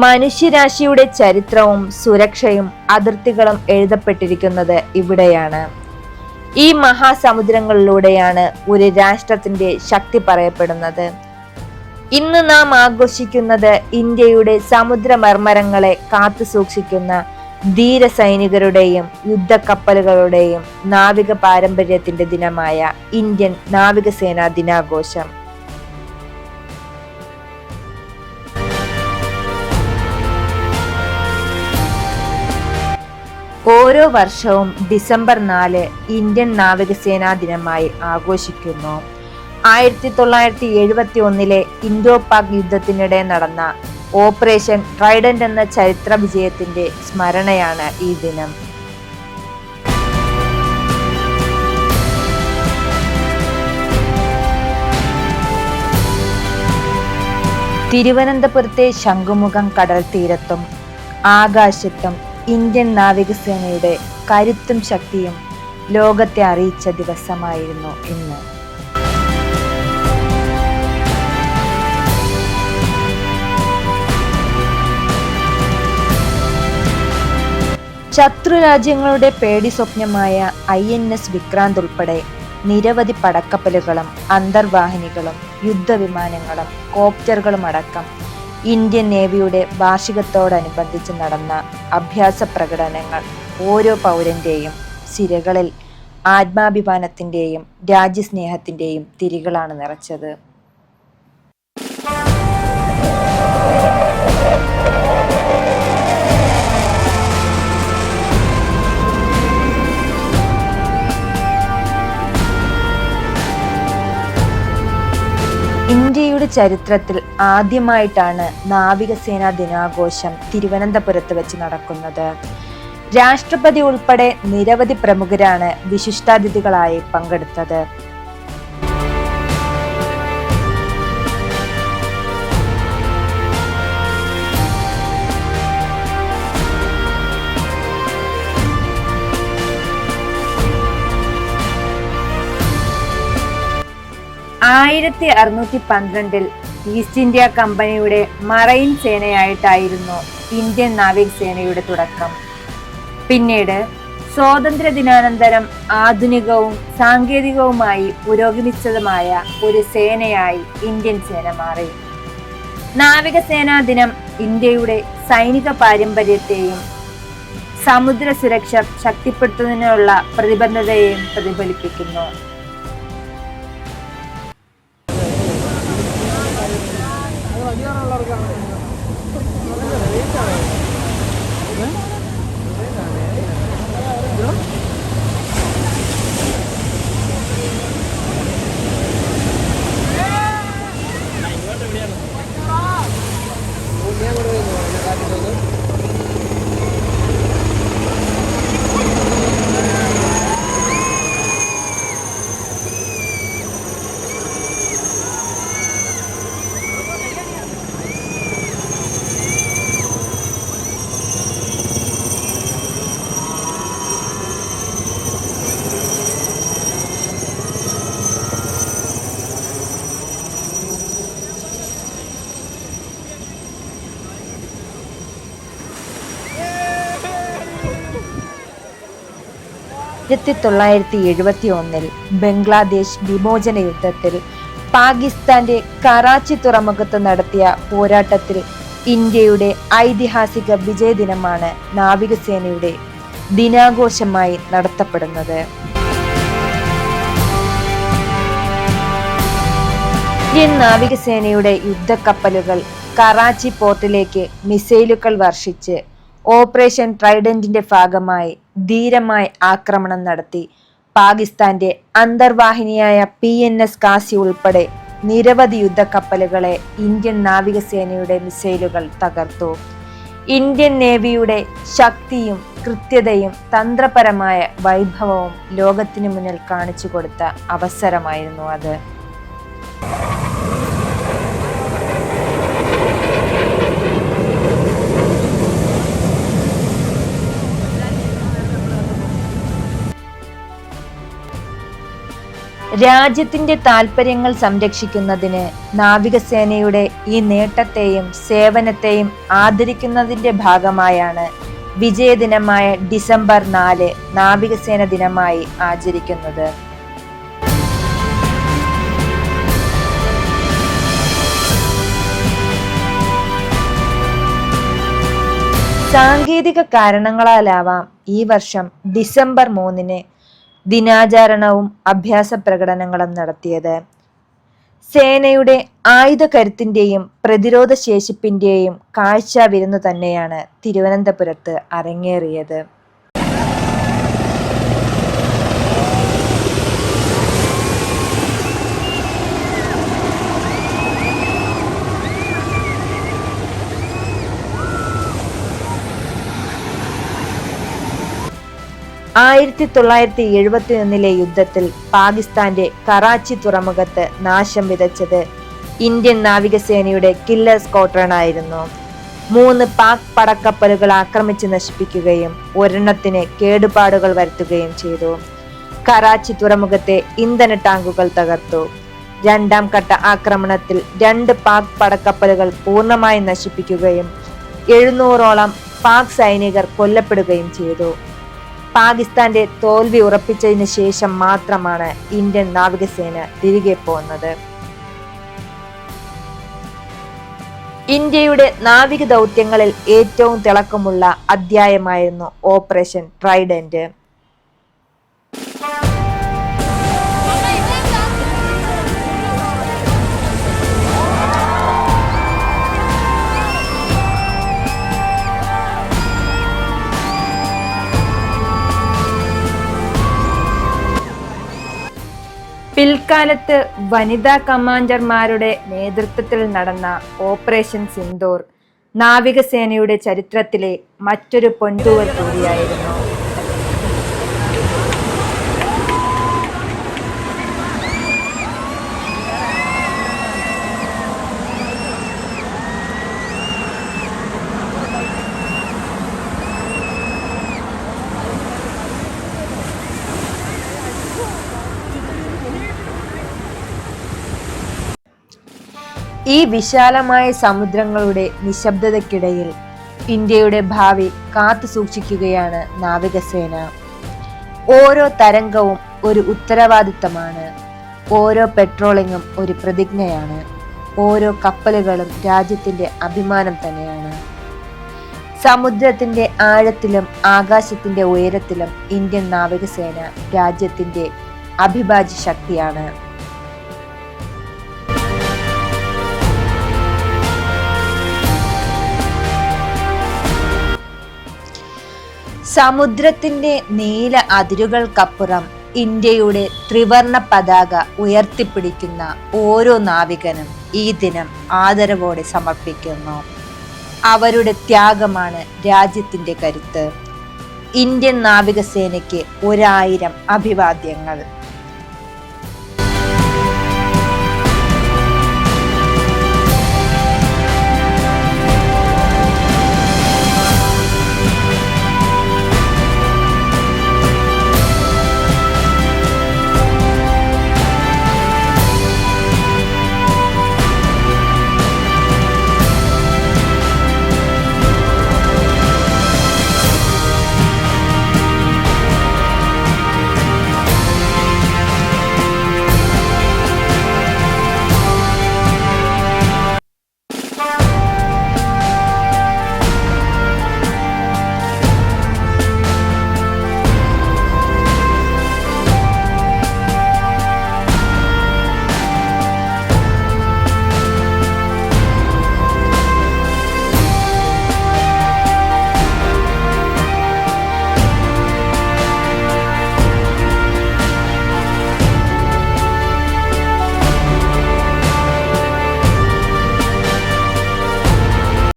മനുഷ്യരാശിയുടെ ചരിത്രവും സുരക്ഷയും അതിർത്തികളും എഴുതപ്പെട്ടിരിക്കുന്നത് ഇവിടെയാണ്. ഈ മഹാസമുദ്രങ്ങളിലൂടെയാണ് ഒരു രാഷ്ട്രത്തിന്റെ ശക്തി പറയപ്പെടുന്നത്. ഇന്ന് നാം ആഘോഷിക്കുന്നത് ഇന്ത്യയുടെ സമുദ്രമർമരങ്ങളെ കാത്തു സൂക്ഷിക്കുന്ന ധീര സൈനികരുടെയും യുദ്ധക്കപ്പലുകളുടെയും നാവിക പാരമ്പര്യത്തിന്റെ ദിനമായ ഇന്ത്യൻ നാവികസേനാ ദിനാഘോഷം. ഓരോ വർഷവും ഡിസംബർ 4 ഇന്ത്യൻ നാവികസേനാ ദിനമായി ആഘോഷിക്കുന്നു. 1971 ഇൻഡോ പാക് യുദ്ധത്തിനിടെ നടന്ന ഓപ്പറേഷൻ ട്രൈഡന്റ് എന്ന ചരിത്ര വിജയത്തിന്റെ സ്മരണയാണ് ഈ ദിനം. തിരുവനന്തപുരത്തെ ശംഖുമുഖം കടൽ തീരത്തും ആകാശത്തും ഇന്ത്യൻ നാവികസേനയുടെ കരുത്തും ശക്തിയും ലോകത്തെ അറിയിച്ച ദിവസമായിരുന്നു ഇന്ന്. ശത്രുരാജ്യങ്ങളുടെ പേടി സ്വപ്നമായ INS വിക്രാന്ത് ഉൾപ്പെടെ നിരവധി പടക്കപ്പലുകളും അന്തർവാഹിനികളും യുദ്ധവിമാനങ്ങളും കോപ്റ്ററുകളും അടക്കം ഇന്ത്യൻ നേവിയുടെ വാർഷികത്തോടനുബന്ധിച്ച് നടന്ന അഭ്യാസ പ്രകടനങ്ങൾ ഓരോ പൗരന്റെയും സിരകളിൽ ആത്മാഭിമാനത്തിന്റെയും രാജ്യസ്നേഹത്തിന്റെയും തിരികളാണ് നിറച്ചത്. ഇന്ത്യയുടെ ചരിത്രത്തിൽ ആദ്യമായിട്ടാണ് നാവികസേനാ ദിനാഘോഷം തിരുവനന്തപുരത്ത് വെച്ച് നടക്കുന്നത്. രാഷ്ട്രപതി ഉൾപ്പെടെ നിരവധി പ്രമുഖരാണ് വിശിഷ്ടാതിഥികളായി പങ്കെടുത്തത്. ആയിരത്തി 1612 ഈസ്റ്റ് ഇന്ത്യ കമ്പനിയുടെ മറൈൻ സേനയായിട്ടായിരുന്നു ഇന്ത്യൻ നാവികസേനയുടെ തുടക്കം. പിന്നീട് സ്വാതന്ത്ര്യ ദിനാനന്തരം ആധുനികവും സാങ്കേതികവുമായി പുരോഗമിച്ചതുമായ ഒരു സേനയായി ഇന്ത്യൻ സേന മാറി. നാവികസേനാ ദിനം ഇന്ത്യയുടെ സൈനിക പാരമ്പര്യത്തെയും സമുദ്ര സുരക്ഷ ശക്തിപ്പെടുത്തുന്നതിനുള്ള പ്രതിബദ്ധതയെയും പ്രതിഫലിപ്പിക്കുന്നു. ആയിരത്തി 1971 ബംഗ്ലാദേശ് വിമോചന യുദ്ധത്തിൽ പാകിസ്ഥാന്റെ കറാച്ചി തുറമുഖത്ത് നടത്തിയ പോരാട്ടത്തിൽ ഇന്ത്യയുടെ ഐതിഹാസിക വിജയദിനമാണ് നാവികസേനയുടെ ദിനാഘോഷമായി നടത്തപ്പെടുന്നത്. ഇന്ത്യൻ നാവികസേനയുടെ യുദ്ധക്കപ്പലുകൾ കറാച്ചി പോർട്ടിലേക്ക് മിസൈലുകൾ വർഷിച്ച് ഓപ്പറേഷൻ ട്രൈഡന്റിന്റെ ഭാഗമായി ധീരമായി ആക്രമണം നടത്തി പാകിസ്ഥാന്റെ അന്തർവാഹിനിയായ PNS കാസി ഉൾപ്പെടെ നിരവധി യുദ്ധക്കപ്പലുകളെ ഇന്ത്യൻ നാവികസേനയുടെ മിസൈലുകൾ തകർത്തു. ഇന്ത്യൻ നേവിയുടെ ശക്തിയും കൃത്യതയും തന്ത്രപരമായ വൈഭവവും ലോകത്തിനു മുന്നിൽ കാണിച്ചു കൊടുത്ത അവസരമായിരുന്നു അത്. രാജ്യത്തിന്റെ താൽപര്യങ്ങൾ സംരക്ഷിക്കുന്നതിന് നാവികസേനയുടെ ഈ നേട്ടത്തെയും സേവനത്തെയും ആദരിക്കുന്നതിന്റെ ഭാഗമായാണ് വിജയദിനമായ ഡിസംബർ 4 നാവികസേന ദിനമായി ആചരിക്കുന്നത്. സാങ്കേതിക കാരണങ്ങളാലാവാം ഈ വർഷം ഡിസംബർ 3 ദിനാചരണവും അഭ്യാസ പ്രകടനങ്ങളും നടത്തിയത്. സേനയുടെ ആയുധ കരുത്തിന്റെയും പ്രതിരോധ ശേഷിപ്പിന്റെയും കാഴ്ച വിരുന്നു തന്നെയാണ് തിരുവനന്തപുരത്ത് അരങ്ങേറിയത്. ആയിരത്തി 1971 യുദ്ധത്തിൽ പാകിസ്ഥാന്റെ കറാച്ചി തുറമുഖത്ത് നാശം വിതച്ചത് ഇന്ത്യൻ നാവികസേനയുടെ കില്ലർ സ്ക്വാഡ്രൺ ആയിരുന്നു. 3 പാക് പടക്കപ്പലുകൾ ആക്രമിച്ച് നശിപ്പിക്കുകയും ഒരെണ്ണത്തിന് കേടുപാടുകൾ വരുത്തുകയും ചെയ്തു. കറാച്ചി തുറമുഖത്തെ ഇന്ധന ടാങ്കുകൾ തകർത്തു. 2ാം ഘട്ട ആക്രമണത്തിൽ 2 പാക് പടക്കപ്പലുകൾ പൂർണ്ണമായി നശിപ്പിക്കുകയും 700ഓളം പാക് സൈനികർ കൊല്ലപ്പെടുകയും ചെയ്തു. പാകിസ്ഥാന്റെ തോൽവി ഉറപ്പിച്ചതിന് ശേഷം മാത്രമാണ് ഇന്ത്യൻ നാവികസേന തിരികെ പോന്നത്. ഇന്ത്യയുടെ നാവിക ദൗത്യങ്ങളിൽ ഏറ്റവും തിളക്കമുള്ള അധ്യായമായിരുന്നു ഓപ്പറേഷൻ ട്രൈഡന്റ്. പിൽക്കാലത്ത് വനിതാ കമാൻഡർമാരുടെ നേതൃത്വത്തിൽ നടന്ന ഓപ്പറേഷൻ സിന്ദൂർ നാവികസേനയുടെ ചരിത്രത്തിലെ മറ്റൊരു പൊൻതൂവൽ കൂടിയായിരുന്നു. ഈ വിശാലമായ സമുദ്രങ്ങളുടെ നിശബ്ദതയ്ക്കിടയിൽ ഇന്ത്യയുടെ ഭാവി കാത്തു സൂക്ഷിക്കുകയാണ് നാവികസേന. ഓരോ തരംഗവും ഒരു ഉത്തരവാദിത്തമാണ്. ഓരോ പെട്രോളിങ്ങും ഒരു പ്രതിജ്ഞയാണ്. ഓരോ കപ്പലുകളും രാജ്യത്തിന്റെ അഭിമാനം തന്നെയാണ്. സമുദ്രത്തിന്റെ ആഴത്തിലും ആകാശത്തിന്റെ ഉയരത്തിലും ഇന്ത്യൻ നാവികസേന രാജ്യത്തിന്റെ അവിഭാജ്യ ശക്തിയാണ്. സമുദ്രത്തിന്റെ നീല അതിരുകൾക്കപ്പുറം ഇന്ത്യയുടെ ത്രിവർണ പതാക ഉയർത്തിപ്പിടിക്കുന്ന ഓരോ നാവികനും ഈ ദിനം ആദരവോടെ സമർപ്പിക്കുന്നു. അവരുടെ ത്യാഗമാണ് രാജ്യത്തിന്റെ കരുത്ത്. ഇന്ത്യൻ നാവികസേനയ്ക്ക് 1000 അഭിവാദ്യങ്ങൾ.